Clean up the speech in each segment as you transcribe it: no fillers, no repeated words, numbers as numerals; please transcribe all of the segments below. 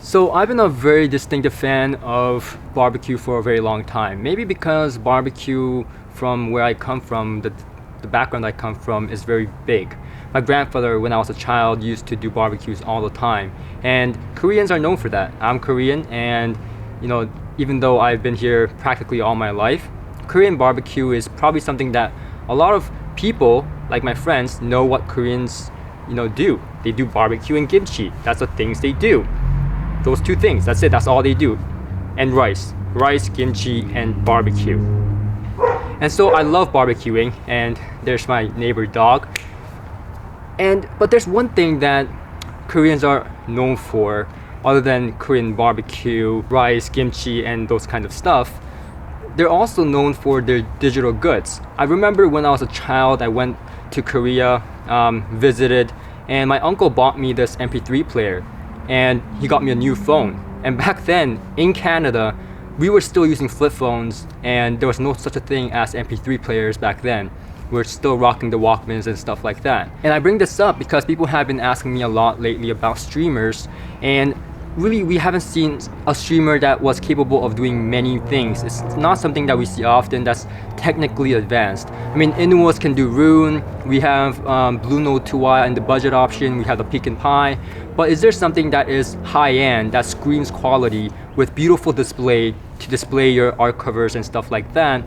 So I've been a very distinctive fan of barbecue for a very long time. Maybe because barbecue from where I come from, the background I come from is very big. My grandfather, when I was a child, used to do barbecues all the time. And Koreans are known for that. I'm Korean, and even though I've been here practically all my life, Korean barbecue is probably something that a lot of people, like my friends, know what Koreans do. They do barbecue and kimchi. That's the things they do. Those two things, that's it, that's all they do. And rice, kimchi, and barbecue. And so I love barbecuing, and there's my neighbor dog. But there's one thing that Koreans are known for, other than Korean barbecue, rice, kimchi, and those kind of stuff. They're also known for their digital goods. I remember when I was a child, I went to Korea, visited, and my uncle bought me this MP3 player. And he got me a new phone. And back then, in Canada, we were still using flip phones, and there was no such a thing as MP3 players back then. We're still rocking the Walkmans and stuff like that. And I bring this up because people have been asking me a lot lately about streamers, and really we haven't seen a streamer that was capable of doing many things. It's not something that we see often that's technically advanced. I mean, Inuos can do Rune, we have Blue Note 2i and the budget option, we have the Pecan Pie. But is there something that is high-end, that screams quality with beautiful display to display your art covers and stuff like that,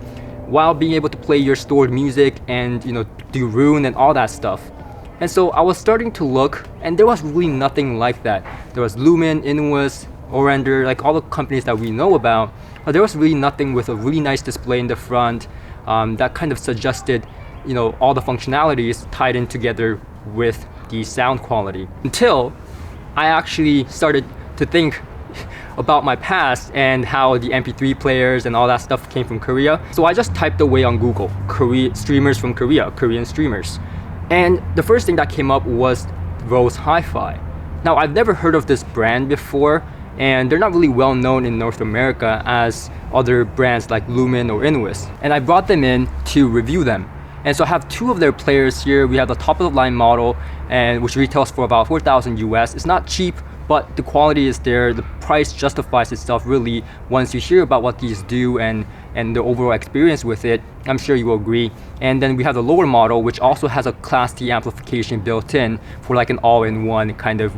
while being able to play your stored music and do Rune and all that stuff? And so I was starting to look, and there was really nothing like that. There was Lumen, Inuos, Orender, like all the companies that we know about, but there was really nothing with a really nice display in the front that kind of suggested all the functionalities tied in together with the sound quality. Until I actually started to think about my past and how the MP3 players and all that stuff came from Korea. So I just typed away on Google, streamers from Korea, Korean streamers. And the first thing that came up was ROSE HiFi. Now, I've never heard of this brand before, and they're not really well known in North America as other brands like Lumen or Inuos. And I brought them in to review them. And so I have two of their players here. We have the top of the line model, and which retails for about 4,000 US. It's not cheap, but the quality is there. The price justifies itself really once you hear about what these do and the overall experience with it. I'm sure you will agree. And then we have the lower model, which also has a Class D amplification built in for like an all-in-one kind of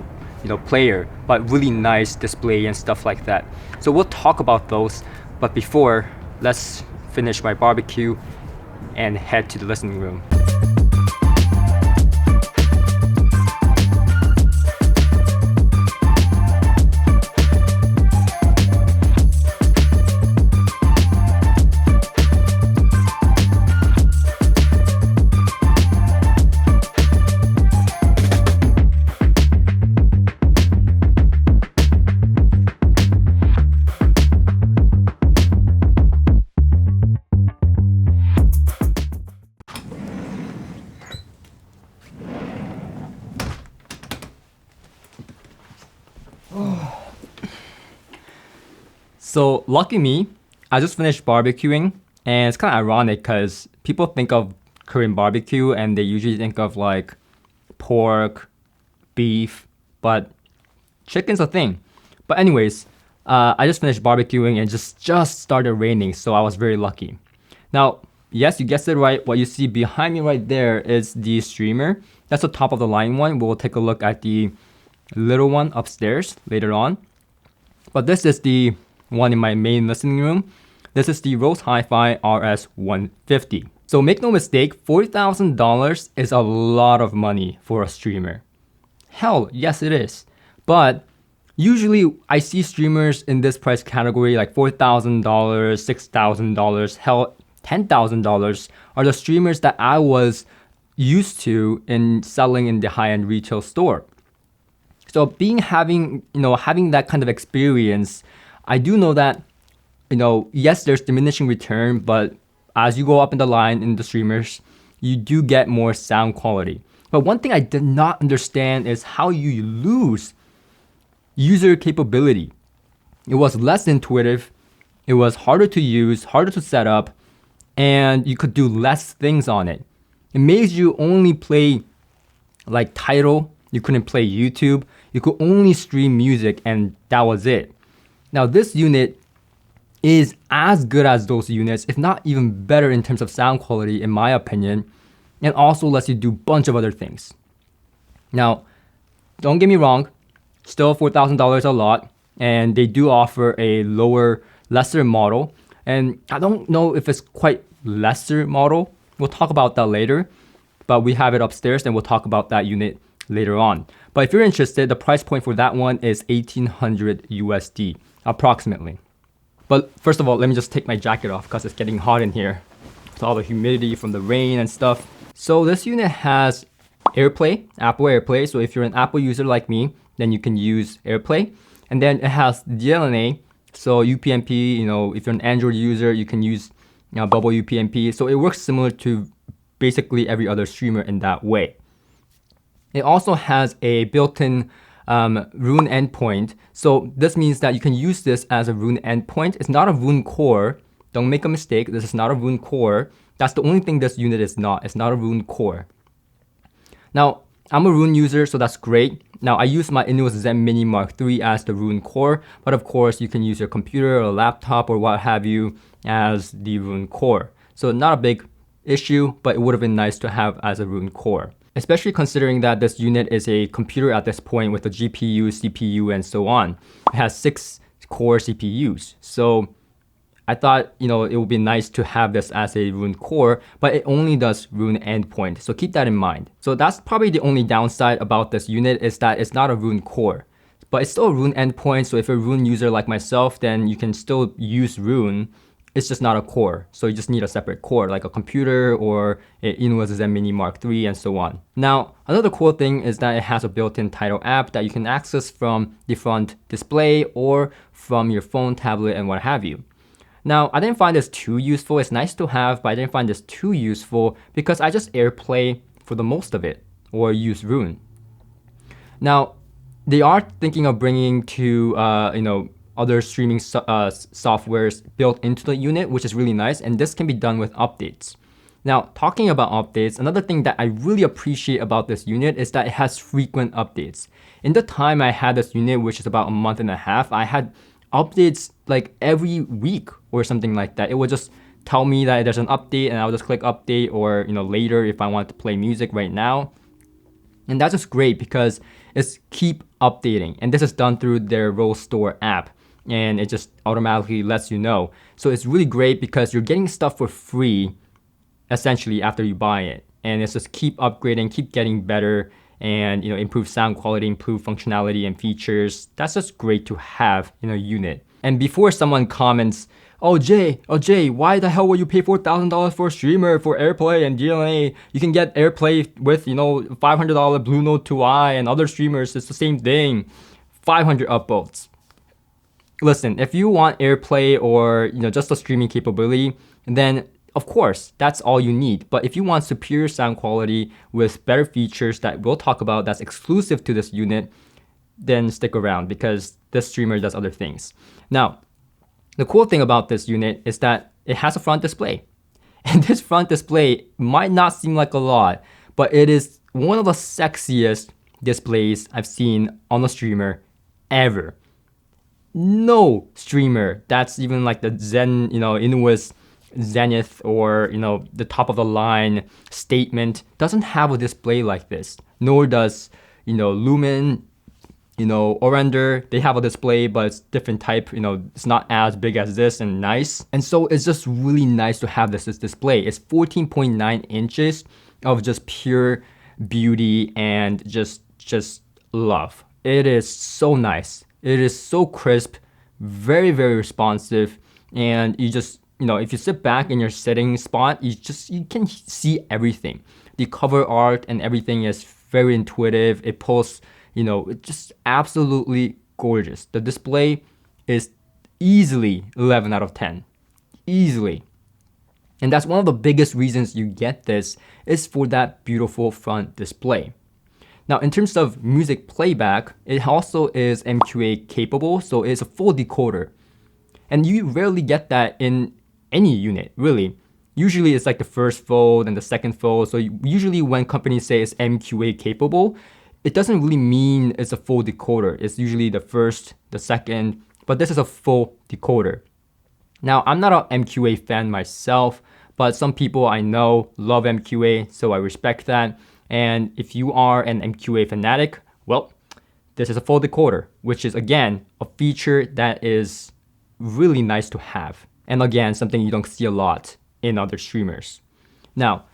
player, but really nice display and stuff like that. So we'll talk about those, but before, let's finish my barbecue and head to the listening room. So lucky me, I just finished barbecuing, and it's kind of ironic because people think of Korean barbecue and they usually think of like pork, beef, but chicken's a thing. But anyways, I just finished barbecuing and just started raining, so I was very lucky. Now, yes, you guessed it right. What you see behind me right there is the streamer. That's the top of the line one. We'll take a look at the little one upstairs later on. But this is the one in my main listening room. This is the ROSE HiFi RS150. So make no mistake, $40,000 is a lot of money for a streamer. Hell, yes it is. But usually I see streamers in this price category like $4,000, $6,000, hell, $10,000 are the streamers that I was used to in selling in the high-end retail store. So having that kind of experience, I do know that, yes, there's diminishing return, but as you go up in the line in the streamers, you do get more sound quality. But one thing I did not understand is how you lose user capability. It was less intuitive, it was harder to use, harder to set up, and you could do less things on it. It made you only play like tidal You couldn't play YouTube. You could only stream music, and that was it. Now this unit is as good as those units, if not even better in terms of sound quality, in my opinion, and also lets you do a bunch of other things. Now, don't get me wrong, still $4,000 a lot, and they do offer a lesser model, and I don't know if it's quite lesser model. We'll talk about that later, but we have it upstairs, and we'll talk about that unit later on. But if you're interested, the price point for that one is 1,800 USD, approximately. But first of all, let me just take my jacket off because it's getting hot in here with all the humidity from the rain and stuff. So this unit has AirPlay, Apple AirPlay. So if you're an Apple user like me, then you can use AirPlay. And then it has DLNA, so UPnP, if you're an Android user, you can use Bubble UPnP. So it works similar to basically every other streamer in that way. It also has a built-in Roon endpoint. So this means that you can use this as a Roon endpoint. It's not a Roon core. Don't make a mistake. This is not a Roon core. That's the only thing this unit is not. It's not a Roon core. Now, I'm a Roon user, so that's great. Now, I use my Inuos Zen Mini Mark III as the Roon core, but of course, you can use your computer or laptop or what have you as the Roon core. So not a big issue, but it would have been nice to have as a Roon core, especially considering that this unit is a computer at this point with a GPU, CPU, and so on. It has 6 core CPUs. So I thought, it would be nice to have this as a Roon core, but it only does Roon endpoint. So keep that in mind. So that's probably the only downside about this unit is that it's not a Roon core, but it's still a Roon endpoint. So if you're a Roon user like myself, then you can still use Roon. It's just not a core. So you just need a separate core, like a computer or an Inuos Zen Mini Mark III and so on. Now, another cool thing is that it has a built-in Tidal app that you can access from the front display or from your phone, tablet, and what have you. Now, I didn't find this too useful. It's nice to have, but I didn't find this too useful because I just AirPlay for the most of it or use Roon. Now, they are thinking of bringing to, other streaming softwares built into the unit, which is really nice. And this can be done with updates. Now, talking about updates, another thing that I really appreciate about this unit is that it has frequent updates. In the time I had this unit, which is about a month and a half, I had updates like every week or something like that. It would just tell me that there's an update and I'll just click update or later if I want to play music right now. And that's just great because it's keep updating. And this is done through their Rose Store app and it just automatically lets you know. So it's really great because you're getting stuff for free essentially after you buy it. And it's just keep upgrading, keep getting better and improve sound quality, improve functionality and features. That's just great to have in a unit. And before someone comments, oh Jay, why the hell would you pay $4,000 for a streamer for AirPlay and DLNA? You can get AirPlay with $500 Blue Note 2i and other streamers. It's the same thing. 500 upvotes. Listen, if you want AirPlay or just a streaming capability, then of course, that's all you need. But if you want superior sound quality with better features that we'll talk about that's exclusive to this unit, then stick around because this streamer does other things. Now, the cool thing about this unit is that it has a front display. And this front display might not seem like a lot, but it is one of the sexiest displays I've seen on a streamer ever. No streamer that's even like the Zen, Inuos Zenith or the top of the line statement doesn't have a display like this, nor does Lumen, Orender. They have a display but it's different type, it's not as big as this and nice, and so it's just really nice to have this display. It's 14.9 inches of just pure beauty and just love. It is so nice, it is so crisp, very responsive, and you just if you sit back in your sitting spot, you can see everything. The cover art and everything is very intuitive. It pulls, it's just absolutely gorgeous. The display is easily 11 out of 10. Easily. And that's one of the biggest reasons you get this is for that beautiful front display. Now, in terms of music playback, it also is MQA capable, so it's a full decoder. And you rarely get that in any unit, really. Usually it's like the first fold and the second fold. So usually when companies say it's MQA capable, it doesn't really mean it's a full decoder. It's usually the first, the second, but this is a full decoder. Now, I'm not an MQA fan myself, but some people I know love MQA, so I respect that. And if you are an MQA fanatic, well, this is a full decoder, which is, again, a feature that is really nice to have. And again, something you don't see a lot in other streamers. Now,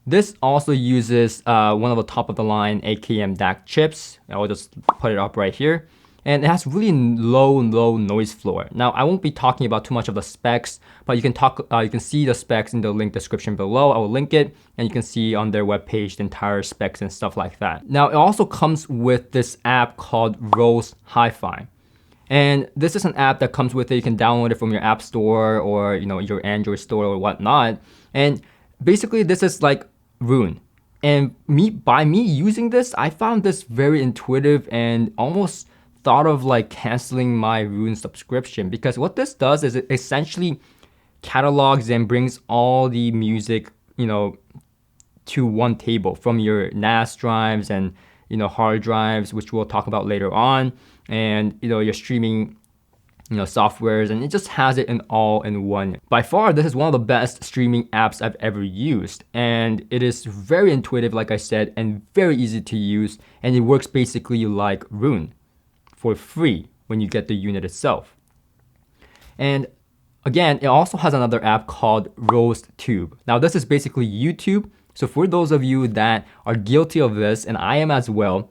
this also uses one of the top of the line AKM DAC chips. I'll just put it up right here. And it has really low noise floor. Now, I won't be talking about too much of the specs, but you can see the specs in the link description below. I will link it, and you can see on their webpage the entire specs and stuff like that. Now, it also comes with this app called ROSE HiFi. And this is an app that comes with it. You can download it from your app store or your Android store or whatnot. And basically, this is like Roon. And by me using this, I found this very intuitive and almost thought of like canceling my Roon subscription, because what this does is it essentially catalogs and brings all the music, to one table from your NAS drives and hard drives, which we'll talk about later on, and your streaming softwares, and it just has it in all in one. By far, this is one of the best streaming apps I've ever used, and it is very intuitive, like I said, and very easy to use, and it works basically like Roon for free when you get the unit itself. And again, it also has another app called RoseTube. Now, this is basically YouTube. So for those of you that are guilty of this, and I am as well,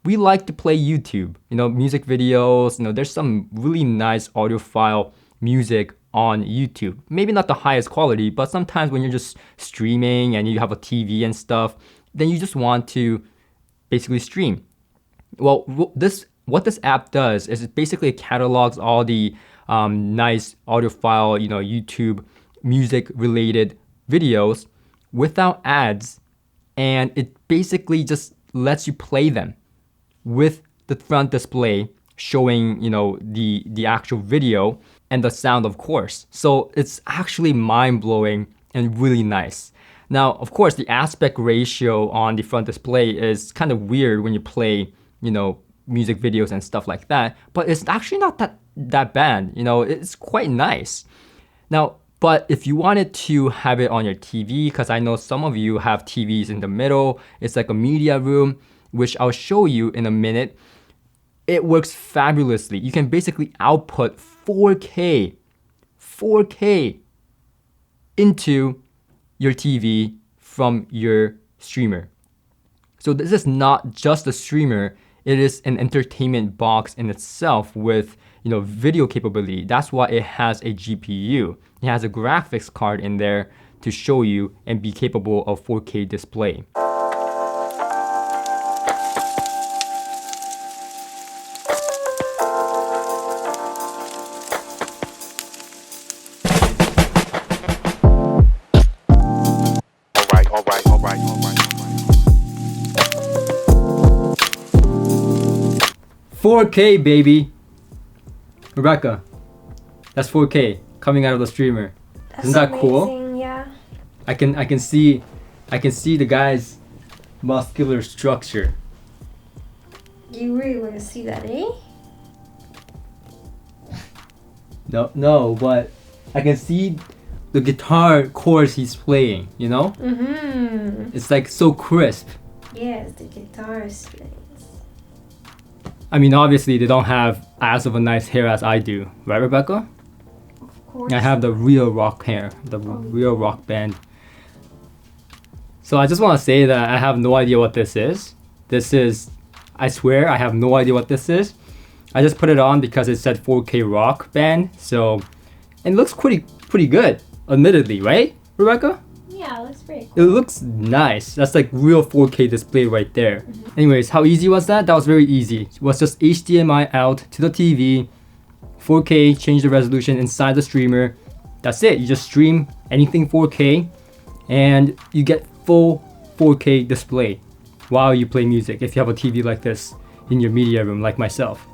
we like to play YouTube, music videos. There's some really nice audiophile music on YouTube. Maybe not the highest quality, but sometimes when you're just streaming and you have a TV and stuff, then you just want to basically stream. Well, what this app does is it basically catalogs all the nice audiophile, YouTube music related videos without ads, and it basically just lets you play them with the front display showing, the actual video and the sound, of course. So it's actually mind-blowing and really nice. Now, of course, the aspect ratio on the front display is kind of weird when you play, music videos and stuff like that, but it's actually not that bad. It's quite nice. Now, but if you wanted to have it on your TV, because I know some of you have TVs in the middle, it's like a media room, which I'll show you in a minute. It works fabulously. You can basically output 4K into your TV from your streamer. So this is not just a streamer, it is an entertainment box in itself with video capability. That's why it has a GPU. It has a graphics card in there to show you and be capable of 4K display. All right. 4K, baby. Rebecca, that's 4K coming out of the streamer. Isn't that cool? Yeah. I can see the guy's muscular structure. You really want to see that, eh? No, but I can see the guitar chords he's playing, Mm-hmm. It's like so crisp. Yes, the guitar is nice. I mean, obviously they don't have as of a nice hair as I do, right, Rebecca? Of course. I have the real rock hair, the real rock band. So I just want to say that I have no idea what this is. I swear, I have no idea what this is. I just put it on because it said 4K rock band, so it looks pretty good, admittedly, right, Rebecca? Yeah, it looks pretty cool. It looks nice. That's like real 4K display right there. Mm-hmm. Anyways, how easy was that? That was very easy. It was just HDMI out to the TV, 4K, change the resolution inside the streamer. That's it. You just stream anything 4K and you get full 4K display while you play music if you have a TV like this in your media room like myself.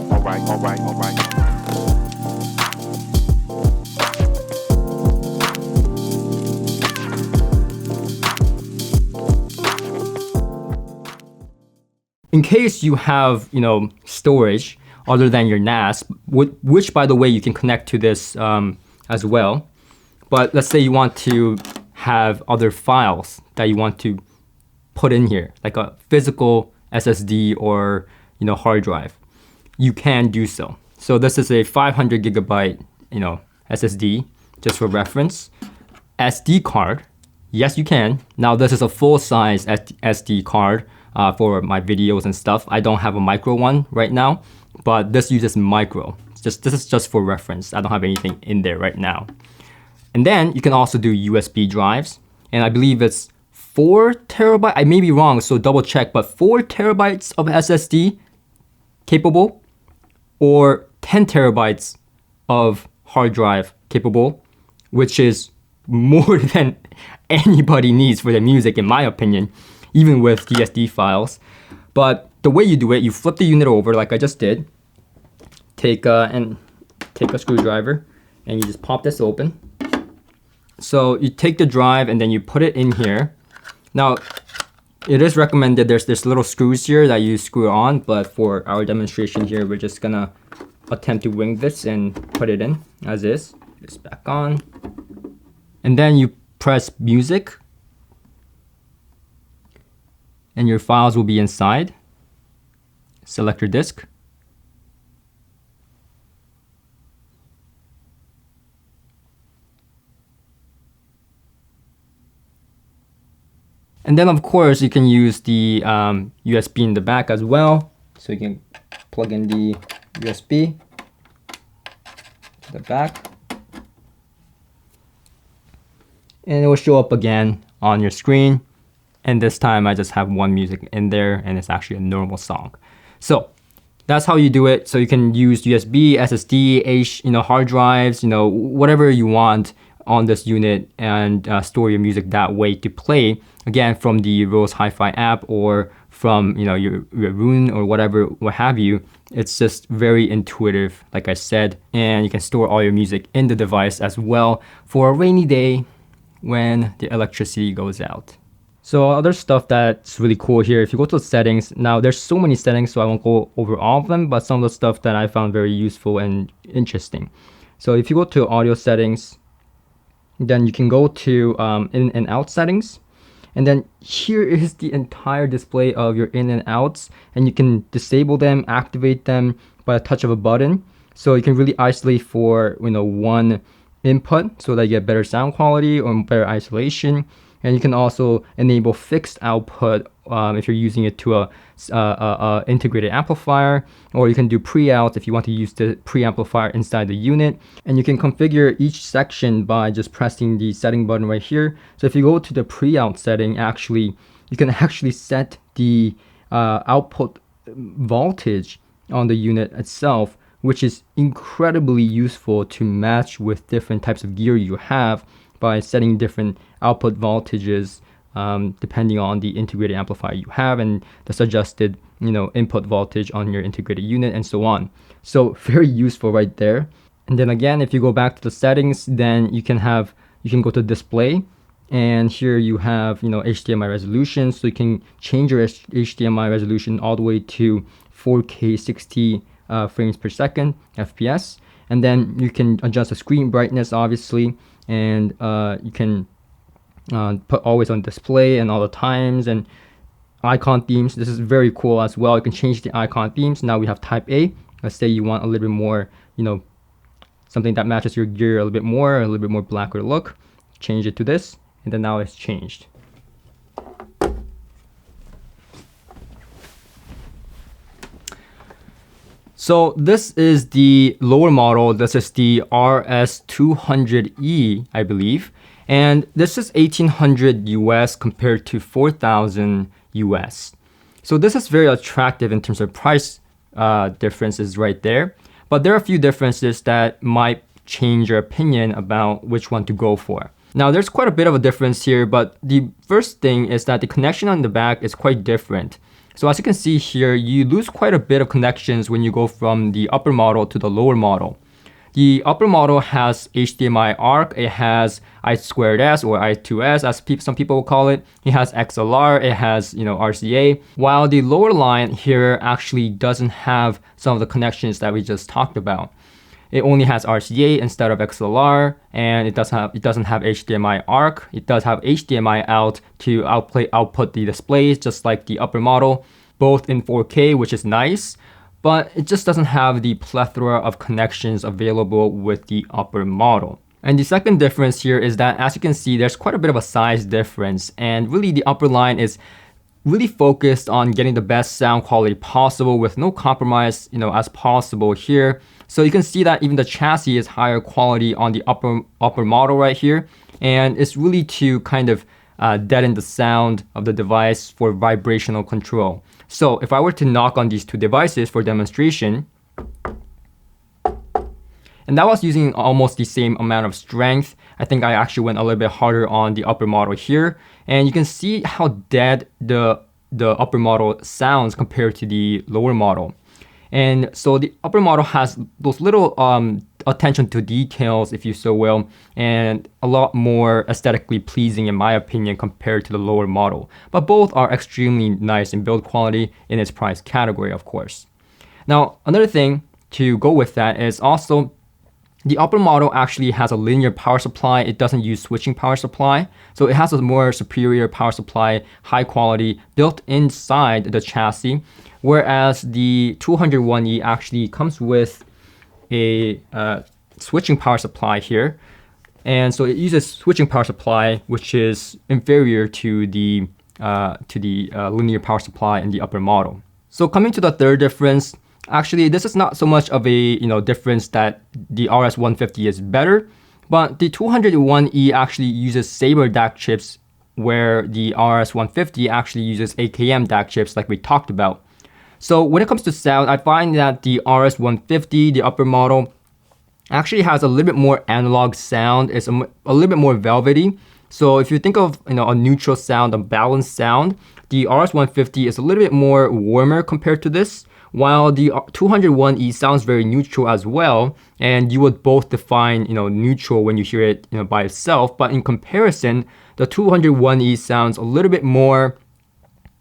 All right. in case you have, storage other than your NAS, which by the way, you can connect to this as well. But let's say you want to have other files that you want to put in here, like a physical SSD or, hard drive. You can do so. So this is a 500 gigabyte, SSD, just for reference. SD card, yes, you can. Now this is a full-size SD card for my videos and stuff. I don't have a micro one right now, but this uses micro. This is just for reference. I don't have anything in there right now. And then you can also do USB drives, and I believe it's 4 terabytes. I may be wrong, so double check, but 4 terabytes of SSD capable, or 10 terabytes of hard drive capable, which is more than anybody needs for their music, in my opinion, even with DSD files. But the way you do it, you flip the unit over like I just did, take a screwdriver, and you just pop this open. So you take the drive and then you put it in here. Now, it is recommended there's this little screws here that you screw on, but for our demonstration here, we're just gonna attempt to wing this and put it in as is. Just back on. And then you press music, and your files will be inside. Select your disk. And then of course you can use the USB in the back as well. So you can plug in the USB to the back. And it will show up again on your screen. And this time I just have one music in there, and it's actually a normal song. So that's how you do it. So you can use USB, SSD, hard drives, whatever you want on this unit, and store your music that way to play, again, from the Rose HiFi app or from your Roon or whatever, what have you. It's just very intuitive, like I said, and you can store all your music in the device as well for a rainy day when the electricity goes out. So other stuff that's really cool here, if you go to the settings, now there's so many settings, so I won't go over all of them, but some of the stuff that I found very useful and interesting. So if you go to audio settings, then you can go to in and out settings, and then here is the entire display of your in and outs, and you can disable them, activate them by a touch of a button. So you can really isolate for one input so that you get better sound quality or better isolation. And you can also enable fixed output if you're using it to a integrated amplifier, or you can do pre-out if you want to use the preamplifier inside the unit. And you can configure each section by just pressing the setting button right here. So if you go to the pre-out setting, you can actually set the output voltage on the unit itself, which is incredibly useful to match with different types of gear you have by setting different output voltages depending on the integrated amplifier you have and the suggested input voltage on your integrated unit and so on. So very useful right there. And then again, if you go back to the settings, then you can go to display, and here you have HDMI resolution, so you can change your HDMI resolution all the way to 4K 60 frames per second FPS. And then you can adjust the screen brightness, obviously, and you can put always on display and all the times, and icon themes. This is very cool as well. You can change the icon themes. Now we have type A. Let's say you want a little bit more, something that matches your gear a little bit more blacker look. Change it to this, and then now it's changed. So this is the lower model. This is the RS200E, I believe. And this is 1800 US compared to 4000 US. So this is very attractive in terms of price differences right there. But there are a few differences that might change your opinion about which one to go for. Now there's quite a bit of a difference here, but the first thing is that the connection on the back is quite different. So as you can see here, you lose quite a bit of connections when you go from the upper model to the lower model. The upper model has HDMI ARC, it has I2S or I2S as some people will call it. It has XLR, it has RCA, while the lower line here actually doesn't have some of the connections that we just talked about. It only has RCA instead of XLR, and it doesn't have HDMI ARC. It does have HDMI out to output the displays, just like the upper model, both in 4K, which is nice, but it just doesn't have the plethora of connections available with the upper model. And the second difference here is that, as you can see, there's quite a bit of a size difference, and really the upper line is really focused on getting the best sound quality possible with no compromise, as possible here. So you can see that even the chassis is higher quality on the upper model right here, and it's really to kind of deaden the sound of the device for vibrational control. So if I were to knock on these two devices for demonstration, and that was using almost the same amount of strength, I think I actually went a little bit harder on the upper model here, and you can see how dead the upper model sounds compared to the lower model. And so the upper model has those little attention to details, if you so will, and a lot more aesthetically pleasing in my opinion compared to the lower model. But both are extremely nice in build quality in its price category, of course. Now, another thing to go with that is also the upper model actually has a linear power supply. It doesn't use switching power supply. So it has a more superior power supply, high quality, built inside the chassis. Whereas the 201E actually comes with a switching power supply here. And so it uses switching power supply, which is inferior to the linear power supply in the upper model. So coming to the third difference, actually, this is not so much of a difference that the RS150 is better, but the 201E actually uses Saber DAC chips, where the RS150 actually uses AKM DAC chips, like we talked about. So when it comes to sound, I find that the RS150, the upper model, actually has a little bit more analog sound. It's a little bit more velvety. So if you think of a neutral sound, a balanced sound, the RS150 is a little bit more warmer compared to this, while the 201E sounds very neutral as well, and you would both define neutral when you hear it by itself. But in comparison, the 201E sounds a little bit more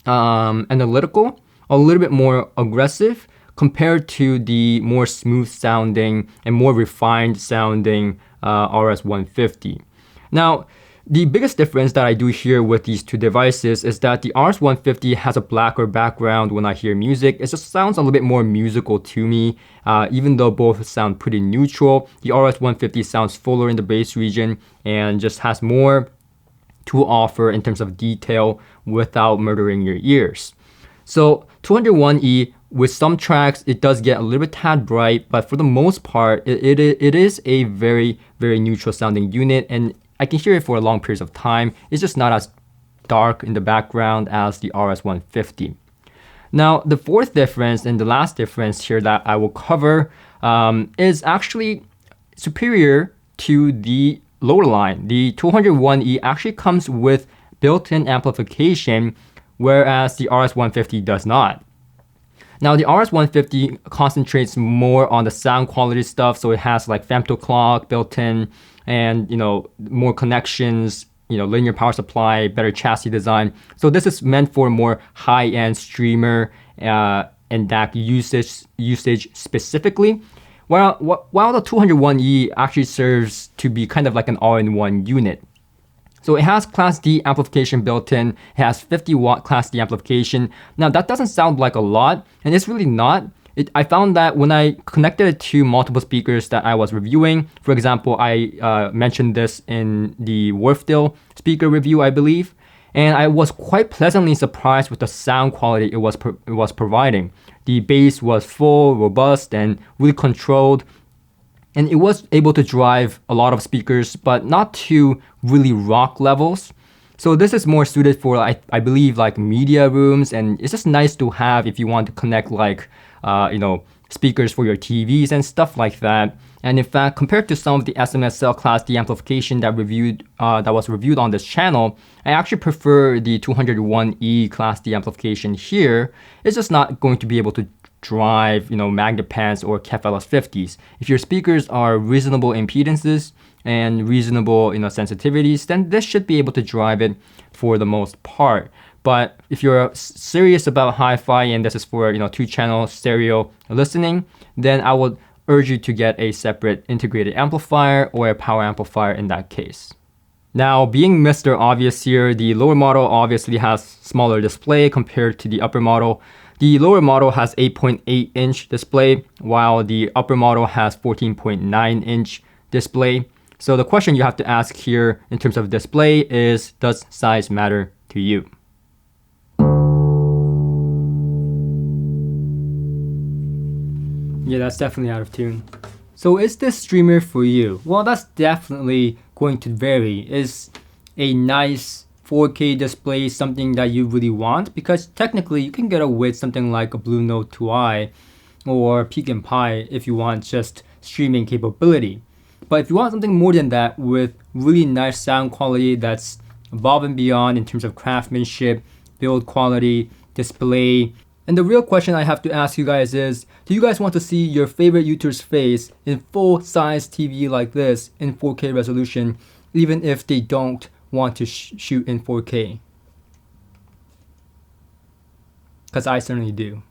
analytical, a little bit more aggressive compared to the more smooth sounding and more refined sounding RS150. Now, the biggest difference that I do hear with these two devices is that the RS150 has a blacker background when I hear music. It just sounds a little bit more musical to me, even though both sound pretty neutral. The RS150 sounds fuller in the bass region and just has more to offer in terms of detail without murdering your ears. So 201E, with some tracks, it does get a little bit tad bright, but for the most part, it is a very, very neutral sounding unit, and I can hear it for a long periods of time. It's just not as dark in the background as the RS150. Now, the fourth difference and the last difference here that I will cover is actually superior to the lower line. The 201E actually comes with built-in amplification, whereas the RS150 does not. Now, the RS150 concentrates more on the sound quality stuff, so it has like femto clock built in, and more connections, linear power supply, better chassis design. So this is meant for more high-end streamer and DAC usage specifically. While the 201E actually serves to be kind of like an all-in-one unit. So it has Class D amplification built in. It has 50-watt Class D amplification. Now that doesn't sound like a lot, and it's really not. I found that when I connected it to multiple speakers that I was reviewing, for example, I mentioned this in the Wharfdale speaker review, I believe, and I was quite pleasantly surprised with the sound quality it was providing. The bass was full, robust, and really controlled. And it was able to drive a lot of speakers, but not to really rock levels. So this is more suited for, I believe, like media rooms, and it's just nice to have if you want to connect like, speakers for your TVs and stuff like that. And in fact, compared to some of the SMSL Class D amplification that was reviewed on this channel, I actually prefer the 201E Class D amplification here. It's just not going to be able to drive, Magnepans or KFLS50s. If your speakers are reasonable impedances and reasonable, sensitivities, then this should be able to drive it for the most part. But if you're serious about hi-fi and this is for, 2-channel stereo listening, then I would urge you to get a separate integrated amplifier or a power amplifier in that case. Now, being Mr. Obvious here, the lower model obviously has smaller display compared to the upper model. The lower model has 8.8-inch display, while the upper model has 14.9-inch display. So the question you have to ask here in terms of display is, does size matter to you? Yeah, that's definitely out of tune. So is this streamer for you? Well, that's definitely going to vary. Is a nice 4K display something that you really want? Because technically you can get away with something like a Blue Note 2i or Peak and Pi if you want just streaming capability. But if you want something more than that with really nice sound quality that's above and beyond in terms of craftsmanship, build quality, display, and the real question I have to ask you guys is, do you guys want to see your favorite YouTuber's face in full-size TV like this in 4K resolution, even if they don't want to shoot in 4K? Because I certainly do.